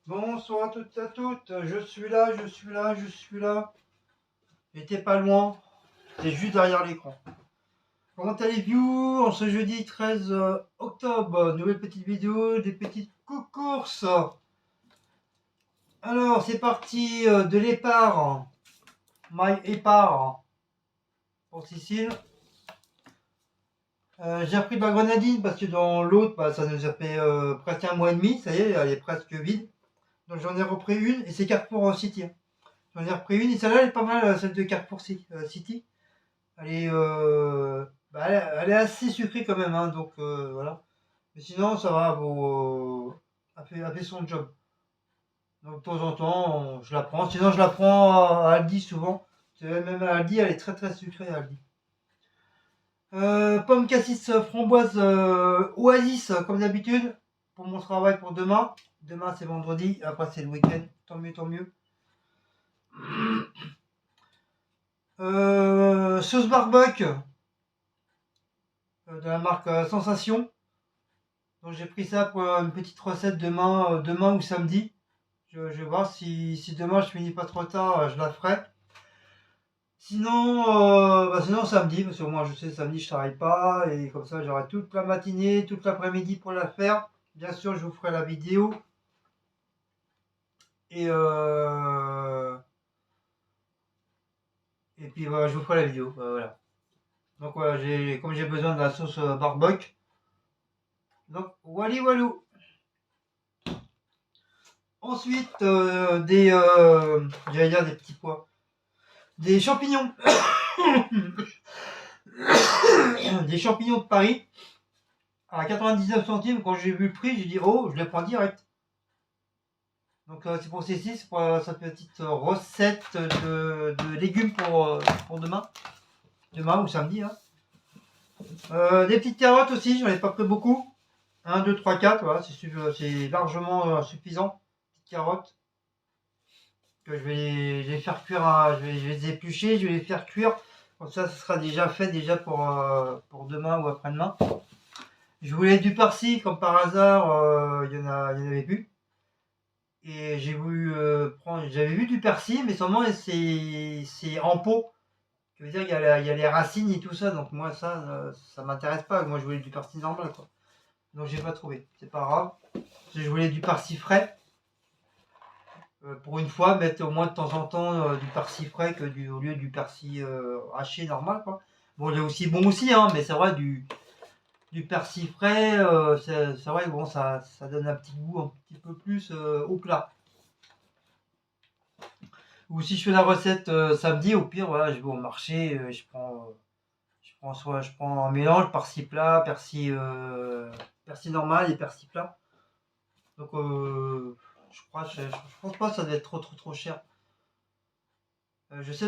Bonsoir à toutes et à toutes, je suis là. J'étais pas loin, c'est juste derrière l'écran. Comment allez-vous en ce jeudi 13 octobre? Nouvelle petite vidéo, des petites courses. Alors c'est parti de l'épargne, my épargne pour Sicile. J'ai repris de la grenadine parce que dans l'autre, ça nous a fait presque un mois et demi, ça y est, elle est presque vide. Donc j'en ai repris une et c'est Carrefour City. J'en ai repris une et celle-là elle est pas mal, celle de Carrefour City. Elle est, elle est assez sucrée quand même, hein, donc voilà. Mais sinon ça va, bon, elle fait son job. Donc de temps en temps je la prends. Sinon je la prends à Aldi souvent. Même à Aldi elle est très très sucrée à Aldi. Pomme cassis framboise oasis comme d'habitude pour mon travail pour demain. Demain c'est vendredi, après c'est le week-end. Tant mieux, tant mieux. Sauce barbecue de la marque Sensation. Donc j'ai pris ça pour une petite recette demain ou samedi. Je vais voir si demain je finis pas trop tard, je la ferai. Sinon samedi, parce que moi je sais samedi je travaille pas et comme ça j'aurai toute la matinée, toute l'après-midi pour la faire. Bien sûr je vous ferai la vidéo et et puis voilà, je vous ferai la vidéo. Voilà. Donc voilà, comme j'ai besoin de la sauce barbecue. Donc walou. Ensuite j'allais dire des petits pois, des champignons. Des champignons de Paris à 99 centimes. Quand j'ai vu le prix, j'ai dit oh, je les prends direct. Donc c'est pour ceci, c'est pour sa petite recette de légumes pour demain ou samedi. Hein. Des petites carottes aussi, j'en ai pas pris beaucoup. 1, 2, 3, 4, voilà, c'est largement suffisant. Petites carottes que je vais faire cuire, je vais les éplucher, je vais les faire cuire. Comme ça, ce sera déjà fait déjà pour demain ou après-demain. Je voulais du persil, comme par hasard, il y en avait plus. Et j'ai voulu prendre, j'avais vu du persil, mais seulement c'est en pot. Ça veut dire il y a les racines et tout ça, donc moi ça m'intéresse pas. Moi je voulais du persil normal quoi. Donc j'ai pas trouvé, c'est pas grave. Je voulais du persil frais. Pour une fois, mettre au moins de temps en temps du persil frais au lieu du persil haché normal quoi. Bon, il est aussi bon aussi, hein, mais c'est vrai du persil frais, c'est vrai que bon, ça donne un petit goût un petit peu plus au plat. Ou si je fais la recette samedi, au pire, voilà, je vais au marché, je prends un mélange persil plat, persil normal et persil plat. Donc je pense pas que ça doit être trop cher. Je sais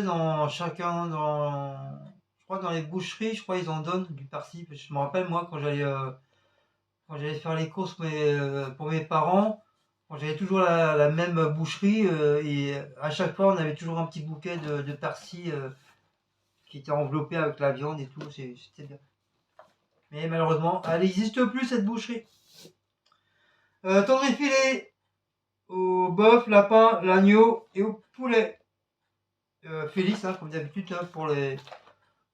je crois dans les boucheries, je crois ils en donnent du persil. Je me rappelle moi quand j'allais faire les courses pour mes parents, quand j'avais toujours la même boucherie et à chaque fois on avait toujours un petit bouquet de persil qui était enveloppé avec la viande et tout, c'était bien. Mais malheureusement, elle n'existe plus cette boucherie. Tendre filet au bœuf, lapin, l'agneau et au poulet. Félix, hein, comme d'habitude, hein,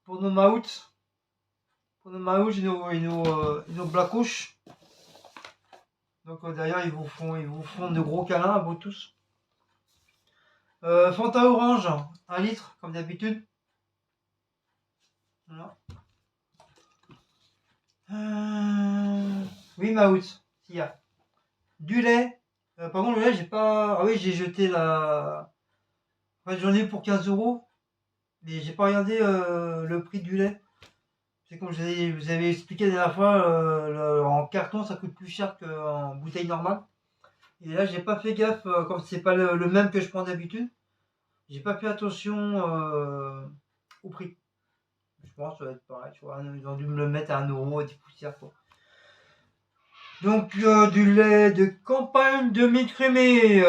pour nos maouts. Pour nos maouts et nos blacouches. Donc d'ailleurs, ils vous font de gros câlins à vous tous. Fanta orange, 1 litre, comme d'habitude. Voilà. Oui, Maouts, s'il y a. Du lait. Par contre, le lait, j'ai pas. Ah oui, j'ai jeté la. En fait, j'en ai eu pour 15 euros. Mais j'ai pas regardé le prix du lait. C'est comme vous avez expliqué la dernière fois, en carton ça coûte plus cher qu'en bouteille normale. Et là, j'ai pas fait gaffe, comme c'est pas le même que je prends d'habitude. J'ai pas fait attention au prix. Je pense que ça va être pareil, tu vois. Ils ont dû me le mettre à 1 euro et des poussières quoi. Donc du lait de campagne demi-crémé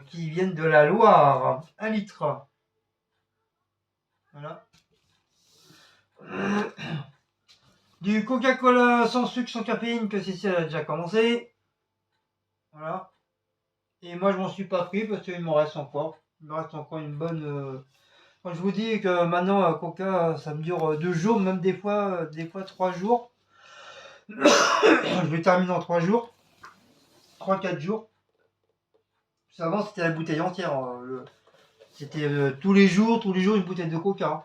qui viennent de la Loire, 1 litre. Voilà. Du Coca-Cola sans sucre, sans caféine, que Cécile a déjà commencé. Voilà. Et moi, je m'en suis pas pris parce qu'il m'en reste encore. Il me reste encore une bonne. Quand je vous dis que maintenant, Coca, ça me dure 2 jours, même des fois 3 jours. Je le termine en 3 jours, 3-4 jours. Avant, c'était la bouteille entière. C'était tous les jours une bouteille de Coca, hein.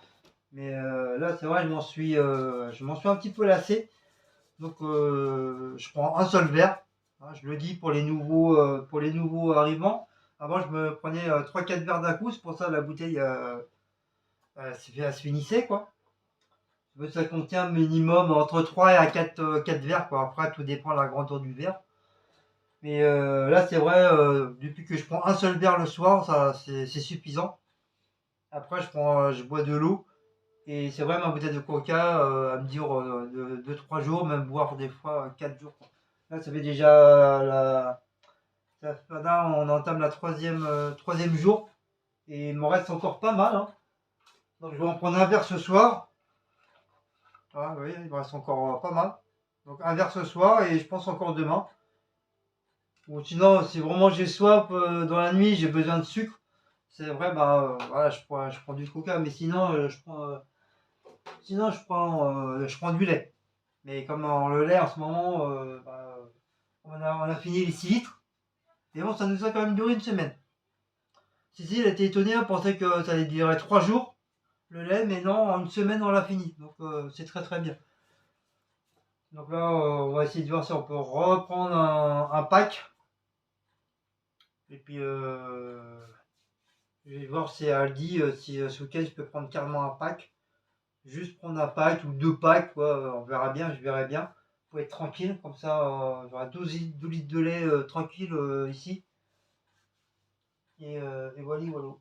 Mais là, c'est vrai, je m'en suis un petit peu lassé. Donc, je prends un seul verre. Hein, je le dis pour les nouveaux arrivants. Avant, je me prenais 3-4 verres d'un coup. C'est pour ça que la bouteille, elle se finissait, quoi. Ça contient minimum entre 3 et 4 verres, quoi. Après, tout dépend de la grandeur du verre. Mais là, c'est vrai, depuis que je prends un seul verre le soir, ça, c'est suffisant. Après, je bois de l'eau. Et c'est vrai, ma bouteille de coca, elle me dure 2-3 jours, même voire des fois 4 jours, quoi. Là, ça fait déjà là, on entame la troisième jour. Et il m'en reste encore pas mal, hein. Donc, je vais en prendre un verre ce soir. Ah, oui, il me reste encore pas mal. Donc, un verre ce soir et je pense encore demain. Ou sinon, si vraiment j'ai soif dans la nuit, j'ai besoin de sucre, c'est vrai, bah voilà, je prends du coca, mais sinon, je prends du lait. Mais comme le lait en ce moment, on a fini les 6 litres. Et bon, ça nous a quand même duré une semaine. Cécile était étonnée, elle pensait que ça allait durer 3 jours, le lait, mais non, en une semaine, on l'a fini. Donc c'est très très bien. Donc là, on va essayer de voir si on peut reprendre un pack. Et puis, je vais voir si Aldi, si ce week-end, je peux prendre carrément un pack. Juste prendre un pack ou 2 packs, quoi. On verra bien, je verrai bien. Faut être tranquille, comme ça, j'aurai 12 litres de lait tranquille ici. Et voilà, voilà.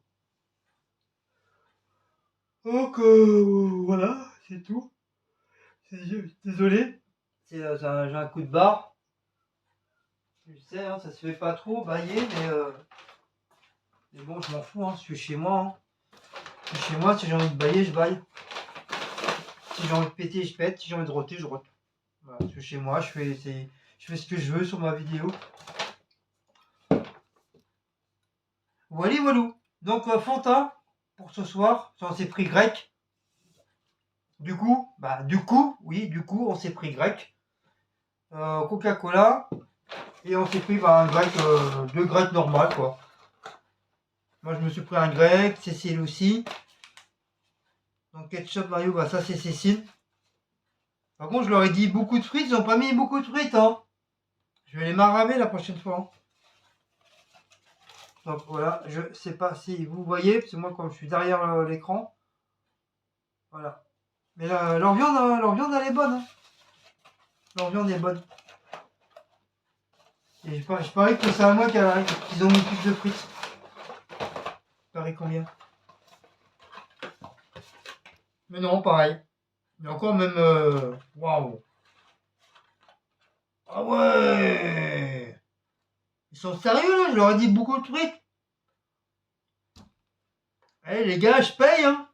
Donc, voilà, c'est tout. Désolé, j'ai un coup de barre. Je sais, hein, ça se fait pas trop, bailler, mais bon, je m'en fous, hein, je suis chez moi, hein. Je suis chez moi, si j'ai envie de bailler, je baille. Si j'ai envie de péter, je pète. Si j'ai envie de roter, je rote. Voilà, je suis chez moi, je fais ce que je veux sur ma vidéo. Voilà, voilà. Donc, Fanta, pour ce soir, on s'est pris grec. Du coup, on s'est pris grec. Coca-Cola. Et on s'est pris un grec, 2 grecs normal, quoi. Moi, je me suis pris un grec, Cécile aussi. Donc, ketchup, Mario, bah ça, c'est Cécile. Par contre, je leur ai dit beaucoup de frites, ils n'ont pas mis beaucoup de frites, hein. Je vais les maraver la prochaine fois, hein. Donc voilà, je sais pas si vous voyez, parce que moi quand je suis derrière l'écran, voilà. Mais leur viande elle est bonne, hein. Leur viande est bonne. Et je parie que c'est à moi qu'ils ont mis plus de frites. Je parie combien? Mais non, pareil. Mais encore même, waouh. Ah ouais. Ils sont sérieux là, je leur ai dit beaucoup de frites. Eh les gars, je paye, hein.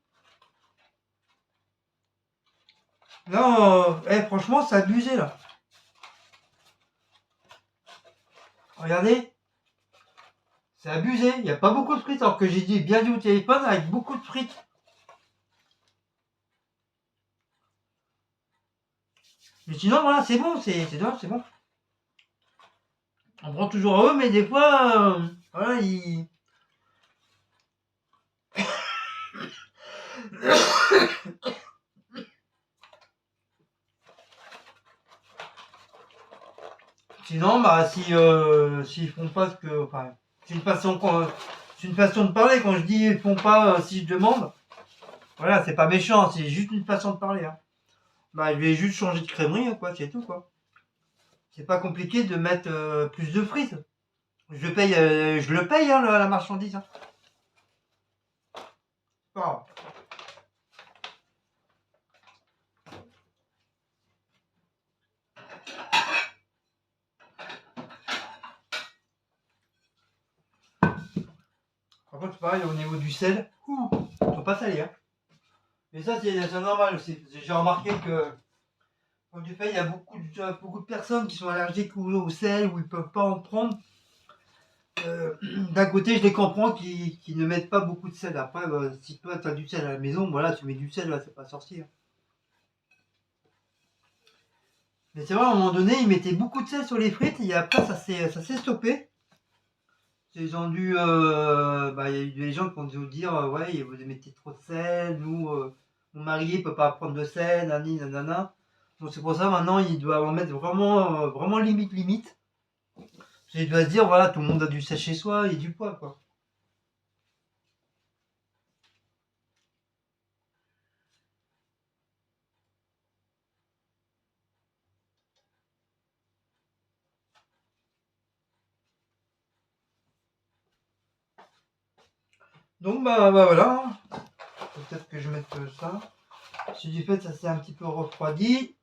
Non, franchement, c'est abusé là. Regardez, c'est abusé. Il n'y a pas beaucoup de frites, alors que j'ai dit bien dit au téléphone avec beaucoup de frites. Mais sinon, voilà, c'est bon, c'est bon. On prend toujours à eux, mais des fois, voilà, ils. Sinon, bah, s'ils font pas ce que. Enfin, c'est une façon de parler. Quand je dis ils font pas, si je demande, voilà, c'est pas méchant, c'est juste une façon de parler, hein. Bah, je vais juste changer de crèmerie, hein, quoi, c'est tout, quoi. C'est pas compliqué de mettre plus de frites. Je le paye, hein, la marchandise, hein. Pas grave. Par contre, pareil, au niveau du sel, ils sont pas salés, hein. Mais ça, c'est normal aussi. J'ai remarqué que, comme du fait, il y a beaucoup de personnes qui sont allergiques au sel ou ils peuvent pas en prendre. d'un côté, je les comprends qui ne mettent pas beaucoup de sel. Après, si toi, tu as du sel à la maison, voilà, tu mets du sel, là, c'est pas sorcier. Hein. Mais c'est vrai, à un moment donné, ils mettaient beaucoup de sel sur les frites et après, ça s'est stoppé. Ils ont dû, bah, il y a eu des gens qui ont dû dire, ouais, vous mettez trop de sel, nous, mon mari ne peut pas prendre de sel, nani, nanana. Donc c'est pour ça, maintenant, ils doivent en mettre vraiment, vraiment limite, limite. Il doit se dire, voilà, tout le monde a du sel chez soi et du poids, quoi. Donc, bah voilà. Peut-être que je mette ça. Si du fait, ça s'est un petit peu refroidi.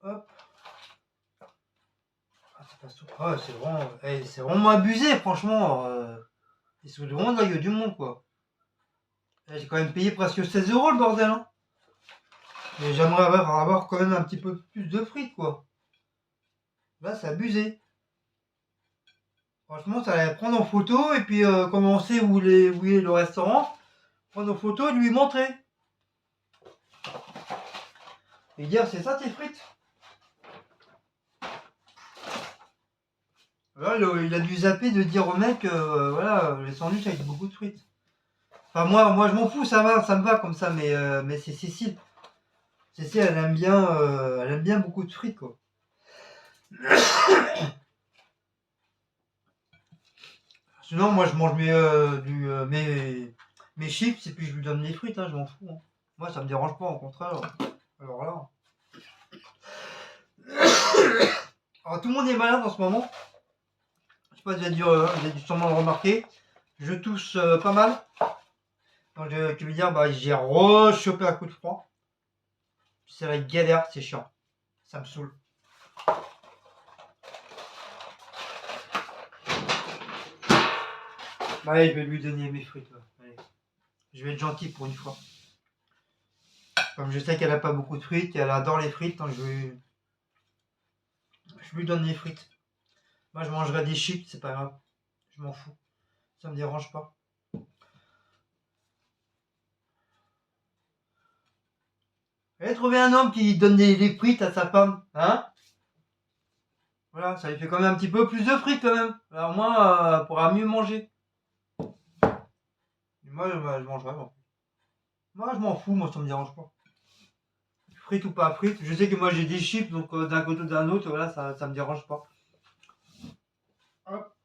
Hop. Ah, ça passe tout. Ah, c'est vraiment abusé, franchement. Ils sont vraiment de la gueule du monde, quoi. J'ai quand même payé presque 16 € le bordel, hein. Et j'aimerais avoir quand même un petit peu plus de frites, quoi. Là, c'est abusé. Franchement, ça allait prendre en photo et puis comme on sait où est le restaurant, prendre en photo et lui montrer. Et dire, c'est ça tes frites? Là, il a dû zapper de dire au mec, voilà, les sandwichs avec beaucoup de frites. Enfin, moi je m'en fous, ça me va comme ça, mais c'est Cécile. Cécile, elle aime bien beaucoup de frites, quoi. Sinon, moi, je mange mes chips et puis je lui donne les frites, hein, je m'en fous. Hein. Moi, ça me dérange pas, au contraire. Alors là. Alors, tout le monde est malade en ce moment. Je sais pas si vous avez dû sûrement le remarquer. Je tousse pas mal. Donc, tu veux dire, bah, j'ai rechopé un coup de froid. C'est la galère, c'est chiant. Ça me saoule. Allez, je vais lui donner mes frites. Allez. Je vais être gentil pour une fois. Comme je sais qu'elle a pas beaucoup de frites et elle adore les frites, donc je lui donne les frites. Moi, je mangerai des chips, c'est pas grave. Je m'en fous. Ça me dérange pas. Allez, trouver un homme qui donne des frites à sa femme, hein? Voilà, ça lui fait quand même un petit peu plus de frites quand même. Alors moi, elle pourra mieux manger. Et moi, je mangerai. Moi, je m'en fous, moi, ça me dérange pas. Frites ou pas frites. Je sais que moi, j'ai des chips, donc d'un côté ou d'un autre, voilà, ça me dérange pas. Hop.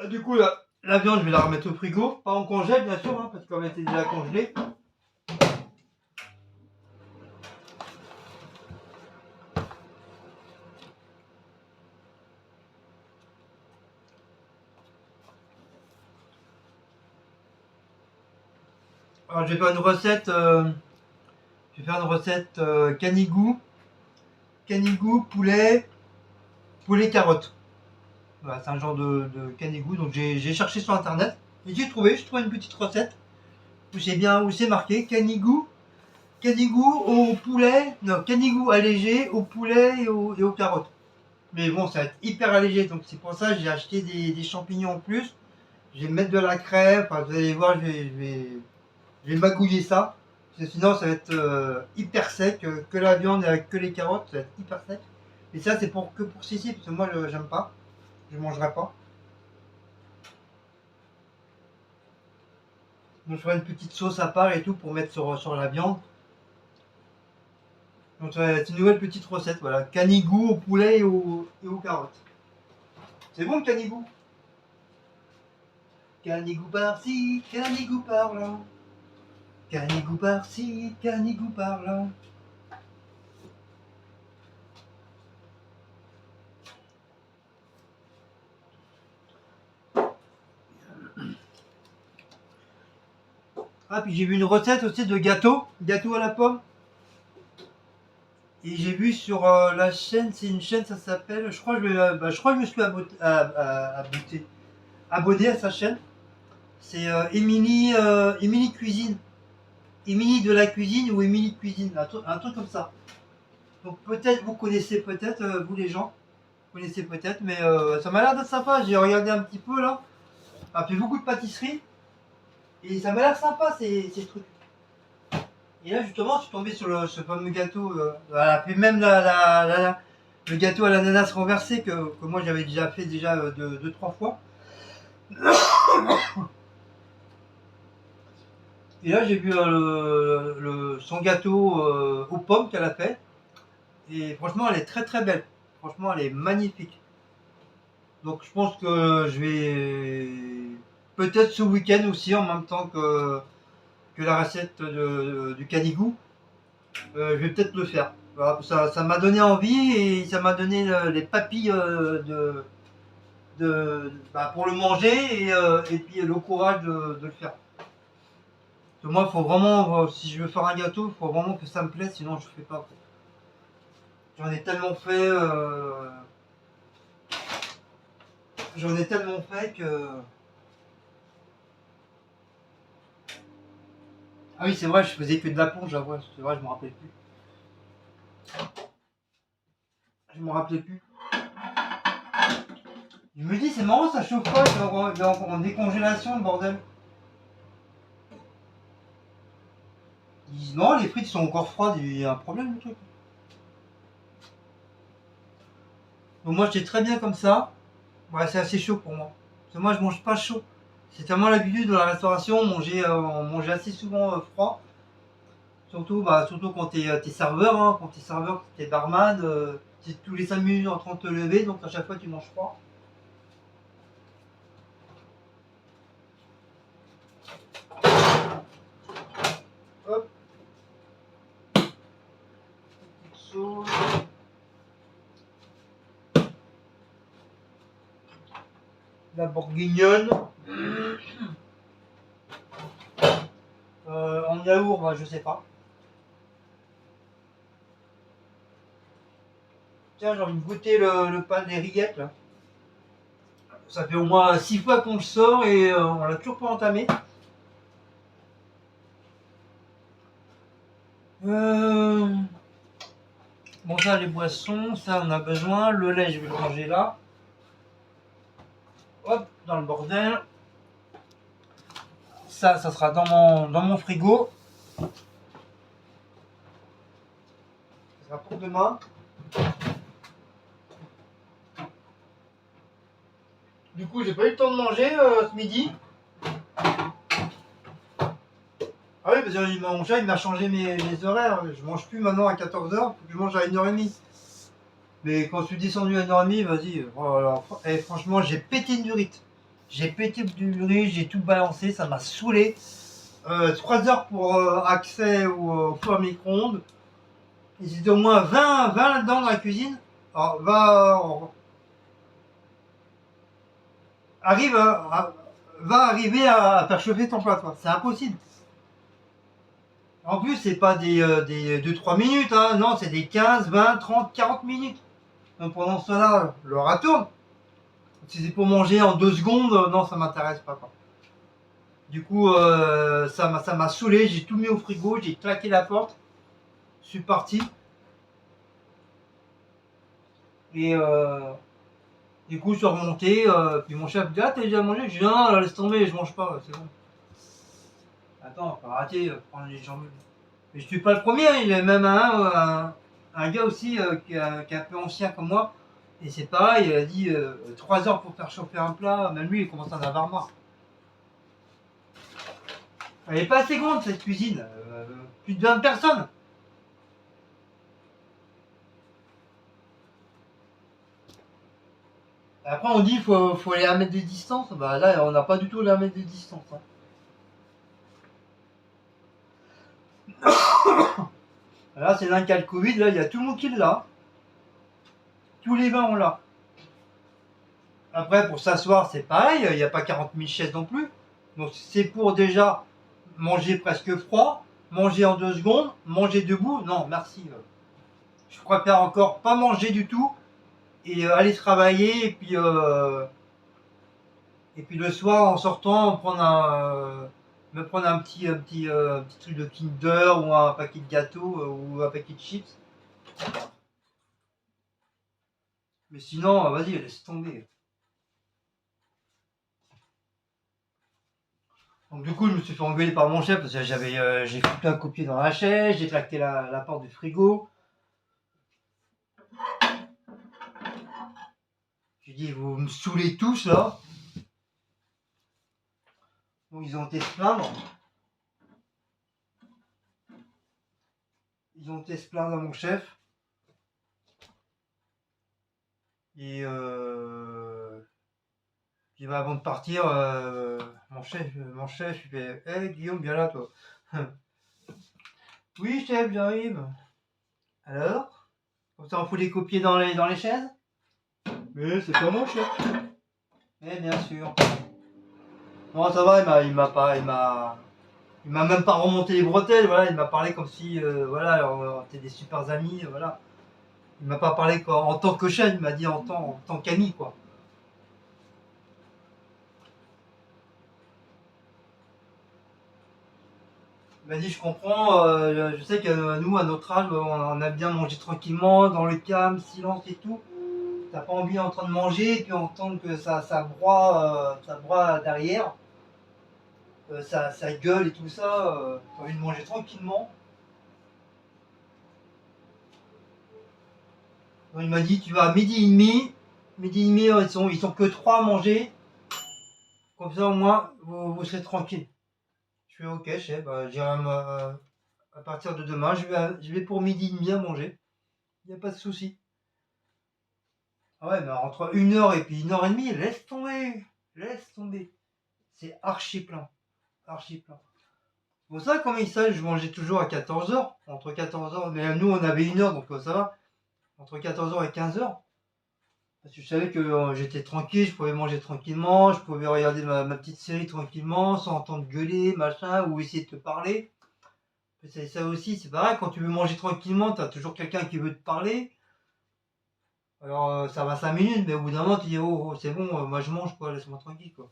Du coup, la viande, je vais la remettre au frigo. Pas en congèle, bien sûr, hein, parce qu'elle était déjà congelée. Alors, je vais faire une recette. Canigou. Canigou, poulet carotte. Voilà, c'est un genre de canigou. Donc j'ai cherché sur internet et j'ai trouvé une petite recette où c'est marqué canigou au poulet, non, canigou allégé au poulet et aux carottes. Mais bon, ça va être hyper allégé, donc c'est pour ça que j'ai acheté des champignons en plus. Je vais mettre de la crème, enfin, vous allez voir, je vais magouiller ça. Parce que sinon, ça va être hyper sec, que la viande avec que les carottes, ça va être hyper sec. Et ça, c'est que pour Cécile, parce que moi, j'aime pas, je mangerai pas. Donc je ferai une petite sauce à part et tout pour mettre sur la viande. Donc c'est une nouvelle petite recette, voilà. Canigou au poulet et aux carottes. C'est bon le canigou? Canigou par-ci, canigou par-là. Canigou par-ci, canigou par-là. Ah, puis j'ai vu une recette aussi de gâteau à la pomme. Et j'ai vu sur la chaîne, c'est une chaîne, ça s'appelle, je crois que je me suis abonné à sa chaîne. C'est Emily Cuisine. Emily de la cuisine ou Emily Cuisine, un truc comme ça. Donc peut-être vous connaissez peut-être vous les gens. connaissez peut-être, mais ça m'a l'air d'être sympa. J'ai regardé un petit peu là. Ça fait beaucoup de pâtisserie. Et ça m'a l'air sympa ces trucs. Et là justement, je suis tombé sur ce fameux gâteau. Voilà, puis même le gâteau à l'ananas renversé que moi j'avais déjà fait déjà 2-3 fois. Et là j'ai vu son gâteau aux pommes qu'elle a fait. Et franchement, elle est très très belle. Franchement, elle est magnifique. Donc je pense que je vais peut-être ce week-end aussi en même temps que la recette du canigou. Je vais peut-être le faire. Voilà, ça m'a donné envie et ça m'a donné les papilles pour le manger et puis le courage de le faire. Parce que moi, faut vraiment, si je veux faire un gâteau, il faut vraiment que ça me plaise, sinon je fais pas. J'en ai tellement fait, que. Ah oui, c'est vrai, je faisais que de la plonge, ouais, c'est vrai, je me rappelle plus. Je me rappelais plus. Je me dis, c'est marrant, ça chauffe pas, il est en décongélation, le bordel. Ils disent, non, les frites sont encore froides, il y a un problème, le truc. Donc moi, j'étais très bien comme ça. Ouais, c'est assez chaud pour moi. Parce que moi, je mange pas chaud. C'est tellement l'habitude de la restauration, on mangeait assez souvent froid. Surtout quand t'es serveur, hein, quand t'es serveur, t'es barman, c'est tous les 5 minutes en train de te lever, donc à chaque fois tu manges froid. Hop. Petite sauce. La bourguignonne. En yaourt, bah, je sais pas. Tiens, j'ai envie de goûter le pain des rillettes là. Ça fait au moins 6 fois qu'on le sort et on l'a toujours pas entamé. Bon, ça, les boissons, ça on a besoin. Le lait, je vais le ranger là. Hop, dans le bordel. Ça sera dans mon frigo. Ça sera pour demain. Du coup, j'ai pas eu le temps de manger ce midi. Ah oui, parce que mon chat il m'a changé mes horaires. Je mange plus maintenant à 14h, faut que je mange à 1h30. Mais quand je suis descendu à 1h30, vas-y. Voilà. Et franchement, j'ai pété une durite. J'ai pété du durite, j'ai tout balancé, ça m'a saoulé. 3 heures pour accès au four micro-ondes. Ils étaient au moins 20 là-dedans dans la cuisine. Alors, va arriver à faire chauffer ton plat, toi. C'est impossible. En plus, c'est pas des 2-3 minutes, hein. Non, c'est des 15, 20, 30, 40 minutes. Donc pendant ce temps-là, le rat tourne. Si c'est pour manger en 2 secondes, non, ça m'intéresse pas, quoi. Du coup, ça m'a saoulé, j'ai tout mis au frigo, j'ai claqué la porte, je suis parti. Et du coup, je suis remonté, puis mon chef me dit, ah, t'as déjà mangé? Je dis, non, laisse tomber, je mange pas, c'est bon. Attends, faut arrêter, prendre les jambes. Mais je suis pas le premier, hein, il y a même un gars aussi qui est un peu ancien comme moi. Et c'est pareil, il a dit 3 heures pour faire chauffer un plat, même lui il commence à en avoir marre. Elle est pas assez grande cette cuisine, plus de 20 personnes. Après on dit faut aller à 1 mètre de distance, bah là on n'a pas du tout les 1 mètre de distance. Hein. Là c'est l'un qui a le Covid, là il y a tout le monde qui l'a. Tous les vins on l'a. Après pour s'asseoir c'est pareil, il n'y a pas 40 000 chaises non plus. Donc c'est pour déjà manger presque froid, manger en 2 secondes, manger debout, non merci. Je préfère encore pas manger du tout et aller travailler et puis le soir en sortant me prendre un petit truc de Kinder ou un paquet de gâteaux ou un paquet de chips. Mais sinon, vas-y, laisse tomber. Donc du coup, je me suis fait engueuler par mon chef parce que j'ai foutu un copier dans la chaise, j'ai claqué la porte du frigo. J'ai dit, vous me saoulez tous là. Bon, ils ont été se plaindre. Ils ont été se plaindre à mon chef. Et puis bah, avant de partir, mon chef, il fait, hé Guillaume, viens là toi. Oui chef, j'arrive. Alors? Comme ça on fout les copiers dans les chaises? Mais c'est pas mon chef. Eh bien sûr. Non ça va, il m'a même pas remonté les bretelles, voilà, il m'a parlé comme si voilà, on était des super amis, voilà. Il m'a pas parlé en tant que chef, il m'a dit en tant qu'ami quoi. Il m'a dit je comprends, je sais que nous à notre âge on a bien mangé tranquillement, dans le calme, silence et tout. T'as pas envie en train de manger et puis entendre que ça broie derrière, ça gueule et tout ça, t'as envie de manger tranquillement. Donc il m'a dit tu vas à midi et demi ils sont que trois à manger, comme ça au moins vous serez tranquille. Je fais ok chef, bah, j'irai à partir de demain, je vais pour midi et demi à manger, il n'y a pas de souci. Ah ouais, mais entre 1 heure et puis 1 heure et demie, laisse tomber, laisse tomber. C'est archi plein, archi plein. Pour ça, comme il sait, je mangeais toujours à 14 heures, entre 14 heures, mais nous on avait 1 heure donc ça va, entre 14 heures et 15 heures. Parce que je savais que j'étais tranquille, je pouvais manger tranquillement, je pouvais regarder ma petite série tranquillement, sans entendre gueuler, machin, ou essayer de te parler. C'est ça aussi, c'est pareil, quand tu veux manger tranquillement, t'as toujours quelqu'un qui veut te parler. Alors ça va 5 minutes, mais au bout d'un moment tu dis oh, oh, c'est bon, moi je mange quoi, laisse-moi tranquille quoi.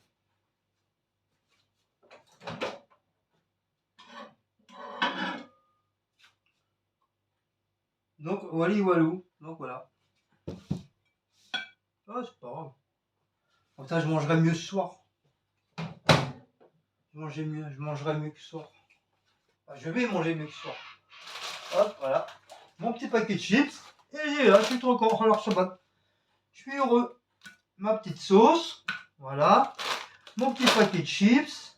Donc wally walou, donc voilà. Ah c'est pas grave. Comme ça je mangerai mieux ce soir. Je mangerai mieux que ce soir. Enfin, je vais manger mieux que ce soir. Hop, voilà. Mon petit paquet de chips. Et là, je suis trop content. Alors Shabbat. Je suis heureux. Ma petite sauce. Voilà. Mon petit paquet de chips.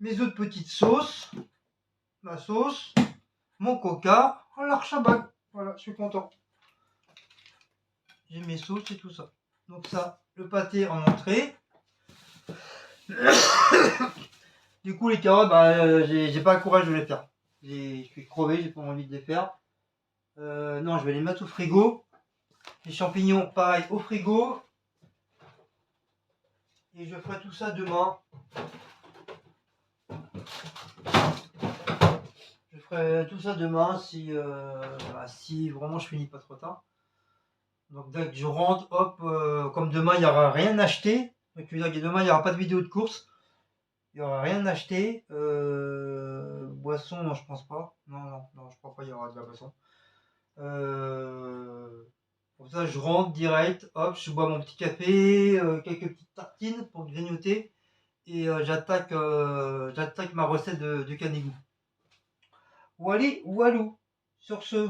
Mes autres petites sauces. Ma sauce. Mon coca. Alors Shabbat. Voilà, je suis content. J'ai mes sauces et tout ça. Donc ça, le pâté en entrée. Du coup, les carottes, bah, j'ai pas le courage de les faire. Je suis crevé, j'ai pas envie de les faire. Non, je vais les mettre au frigo. Les champignons, pareil, au frigo. Et je ferai tout ça demain. Je ferai tout ça demain si vraiment je finis pas trop tard. Donc dès que je rentre, hop, comme demain il n'y aura rien acheté. Donc demain il n'y aura pas de vidéo de course. Il n'y aura rien acheté. Boisson, non, je pense pas. Non, je crois pas qu'il y aura de la boisson. Pour ça, je rentre direct, hop, je bois mon petit café, quelques petites tartines pour grignoter. Et j'attaque ma recette de canigou. Wally, walou. Sur ce,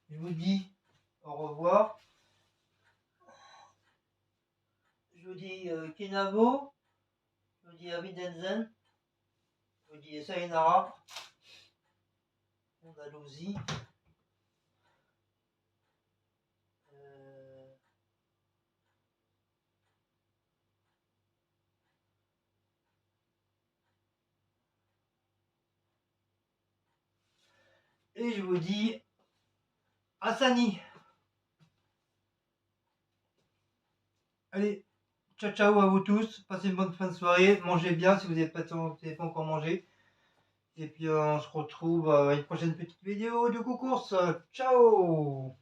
je vous dis au revoir. Je vous dis Kenavo. Je vous dis Avidenzen. Je vous dis Sayonara. Andalousie. Et je vous dis Hassani. Allez, ciao ciao à vous tous. Passez une bonne fin de soirée. Mangez bien si vous n'avez pas encore mangé. Et puis on se retrouve à une prochaine petite vidéo de course. Ciao.